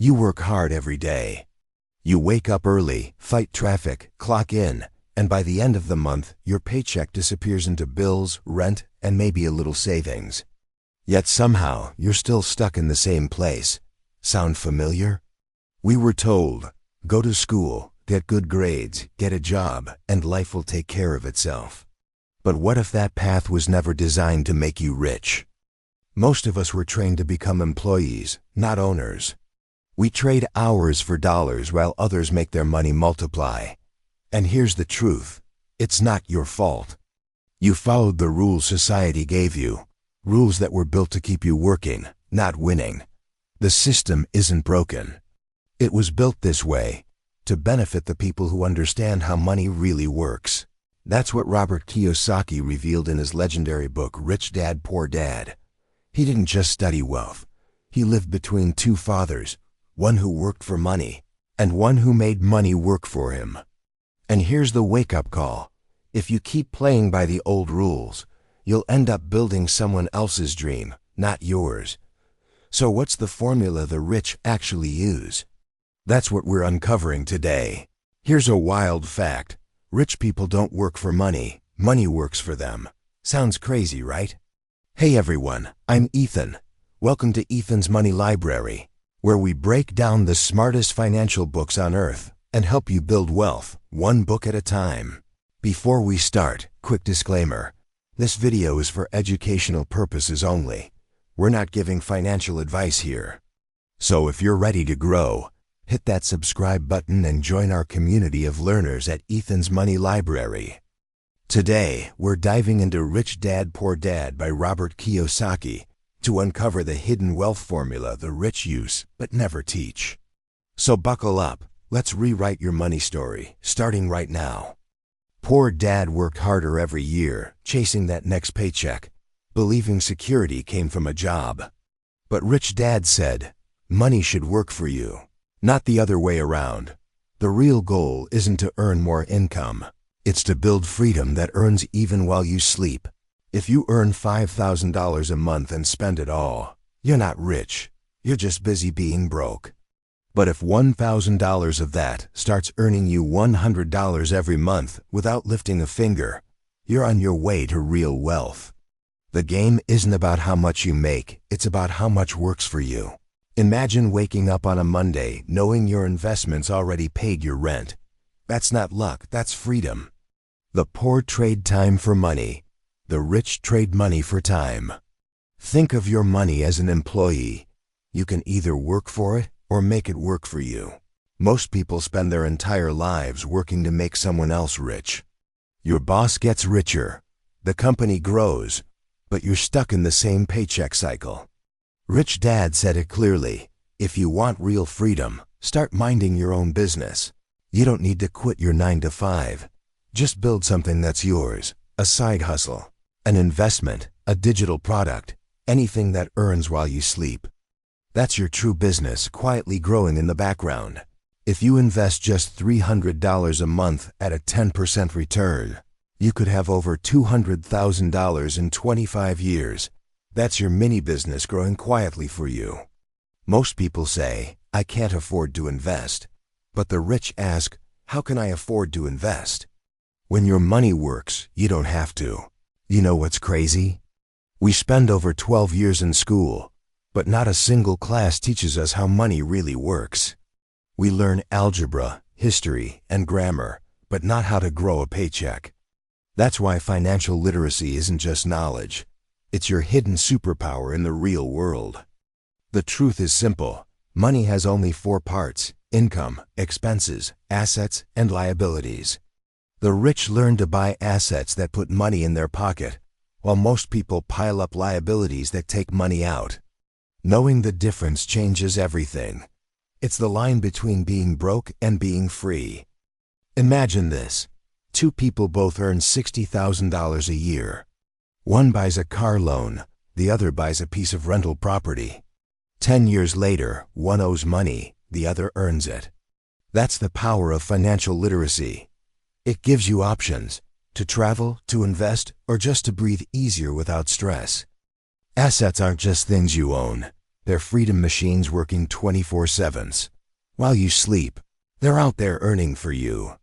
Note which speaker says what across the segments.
Speaker 1: You work hard every day. You wake up early, fight traffic, clock in, and by the end of the month, your paycheck disappears into bills, rent, and maybe a little savings. Yet somehow, you're still stuck in the same place. Sound familiar? We were told, go to school, get good grades, get a job, and life will take care of itself. But what if that path was never designed to make you rich? Most of us were trained to become employees, not owners. We trade hours for dollars while others make their money multiply. And here's the truth. It's not your fault. You followed the rules society gave you, rules that were built to keep you working, not winning. The system isn't broken. It was built this way, to benefit the people who understand how money really works. That's what Robert Kiyosaki revealed in his legendary book, Rich Dad, Poor Dad. He didn't just study wealth. He lived between two fathers, one who worked for money, and one who made money work for him. And here's the wake-up call. If you keep playing by the old rules, you'll end up building someone else's dream, not yours. So what's the formula the rich actually use? That's what we're uncovering today. Here's a wild fact. Rich people don't work for money. Money works for them. Sounds crazy, right? Hey everyone, I'm Ethan. Welcome to Ethan's Money Library, where we break down the smartest financial books on earth and help you build wealth, one book at a time. Before we start, quick disclaimer. This video is for educational purposes only. We're not giving financial advice here. So if you're ready to grow, hit that subscribe button and join our community of learners at Ethan's Money Library. Today, we're diving into Rich Dad, Poor Dad by Robert Kiyosaki to uncover the hidden wealth formula the rich use but never teach. So buckle up, let's rewrite your money story, starting right now. Poor Dad worked harder every year, chasing that next paycheck, believing security came from a job. But Rich Dad said, money should work for you. Not the other way around. The real goal isn't to earn more income. It's to build freedom that earns even while you sleep. If you earn $5,000 a month and spend it all, you're not rich. You're just busy being broke. But if $1,000 of that starts earning you $100 every month without lifting a finger, you're on your way to real wealth. The game isn't about how much you make, it's about how much works for you. Imagine waking up on a Monday knowing your investments already paid your rent. That's not luck, that's freedom. The poor trade time for money. The rich trade money for time. Think of your money as an employee. You can either work for it or make it work for you. Most people spend their entire lives working to make someone else rich. Your boss gets richer. The company grows, but you're stuck in the same paycheck cycle. Rich Dad said it clearly. If you want real freedom, start minding your own business. You don't need to quit your 9-to-5. Just build something that's yours, a side hustle, an investment, a digital product, anything that earns while you sleep. That's your true business quietly growing in the background. If you invest just $300 a month at a 10% return, you could have over $200,000 in 25 years. That's your mini business growing quietly for you. Most people say, I can't afford to invest. But the rich ask, how can I afford to invest? When your money works, you don't have to. You know what's crazy? We spend over 12 years in school, but not a single class teaches us how money really works. We learn algebra, history, and grammar, but not how to grow a paycheck. That's why financial literacy isn't just knowledge. It's your hidden superpower in the real world. The truth is simple. Money has only 4 parts: income, expenses, assets, and liabilities. The rich learn to buy assets that put money in their pocket, while most people pile up liabilities that take money out. Knowing the difference changes everything. It's the line between being broke and being free. Imagine this. 2 people both earn $60,000 a year. One buys a car loan, the other buys a piece of rental property. 10 years later, one owes money, the other earns it. That's the power of financial literacy. It gives you options to travel, to invest, or just to breathe easier without stress. Assets aren't just things you own. They're freedom machines working 24/7. While you sleep, they're out there earning for you.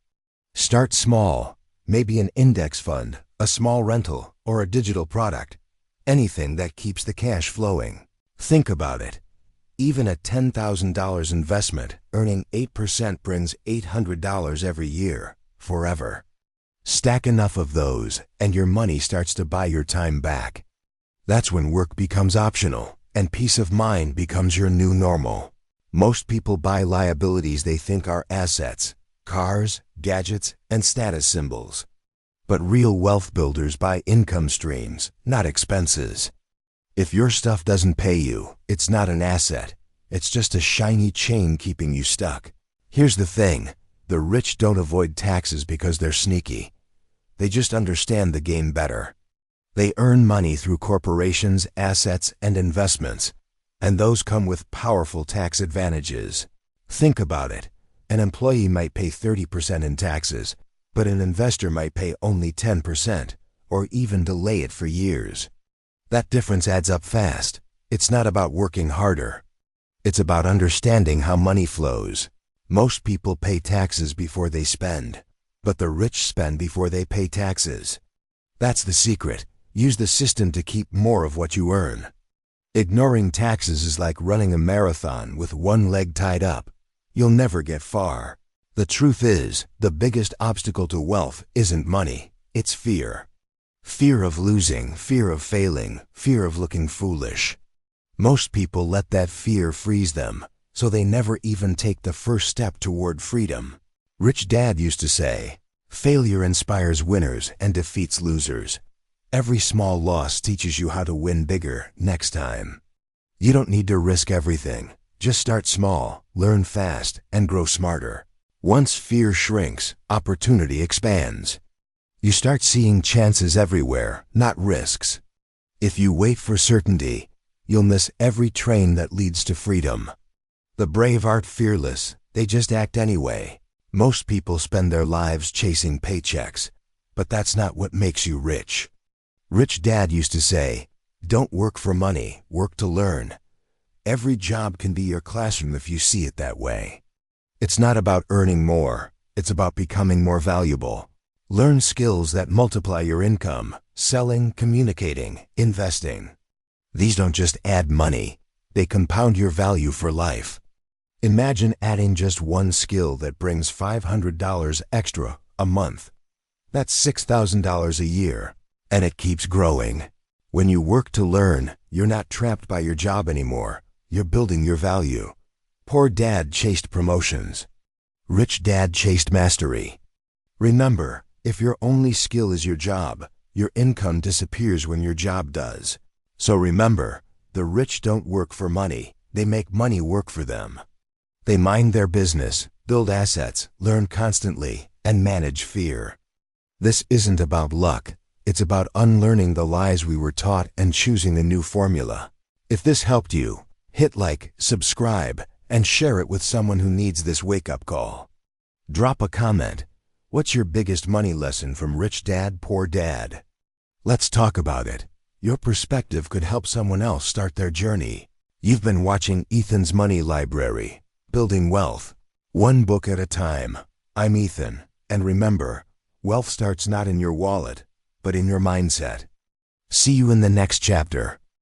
Speaker 1: Start small, maybe an index fund, a small rental, or a digital product. Anything that keeps the cash flowing. Think about it. Even a $10,000 investment earning 8% brings $800 every year, forever. Stack enough of those, and your money starts to buy your time back. That's when work becomes optional, and peace of mind becomes your new normal. Most people buy liabilities they think are assets: cars, gadgets, and status symbols. But real wealth builders buy income streams, not expenses. If your stuff doesn't pay you, it's not an asset. It's just a shiny chain keeping you stuck. Here's the thing. The rich don't avoid taxes because they're sneaky. They just understand the game better. They earn money through corporations, assets, and investments, and those come with powerful tax advantages. Think about it. An employee might pay 30% in taxes, but an investor might pay only 10%, or even delay it for years. That difference adds up fast. It's not about working harder. It's about understanding how money flows. Most people pay taxes before they spend, but the rich spend before they pay taxes. That's the secret. Use the system to keep more of what you earn. Ignoring taxes is like running a marathon with one leg tied up. You'll never get far. The truth is, the biggest obstacle to wealth isn't money, it's fear. Fear of losing, fear of failing, fear of looking foolish. Most people let that fear freeze them, so they never even take the first step toward freedom. Rich Dad used to say, "Failure inspires winners and defeats losers." Every small loss teaches you how to win bigger next time. You don't need to risk everything. Just start small, learn fast, and grow smarter. Once fear shrinks, opportunity expands. You start seeing chances everywhere, not risks. If you wait for certainty, you'll miss every train that leads to freedom. The brave aren't fearless, they just act anyway. Most people spend their lives chasing paychecks, but that's not what makes you rich. Rich Dad used to say, "Don't work for money, work to learn." Every job can be your classroom if you see it that way. It's not about earning more, it's about becoming more valuable. Learn skills that multiply your income: selling, communicating, investing. These don't just add money, they compound your value for life. Imagine adding just one skill that brings $500 extra a month. That's $6,000 a year, and it keeps growing. When you work to learn, you're not trapped by your job anymore. You're building your value. Poor Dad chased promotions. Rich Dad chased mastery. Remember, if your only skill is your job, your income disappears when your job does. So remember, the rich don't work for money, they make money work for them. They mind their business, build assets, learn constantly, and manage fear. This isn't about luck, it's about unlearning the lies we were taught and choosing a new formula. If this helped you, hit like, subscribe, and share it with someone who needs this wake-up call. Drop a comment. What's your biggest money lesson from Rich Dad, Poor Dad? Let's talk about it. Your perspective could help someone else start their journey. You've been watching Ethan's Money Library, Building Wealth, one book at a time. I'm Ethan, and remember, wealth starts not in your wallet, but in your mindset. See you in the next chapter.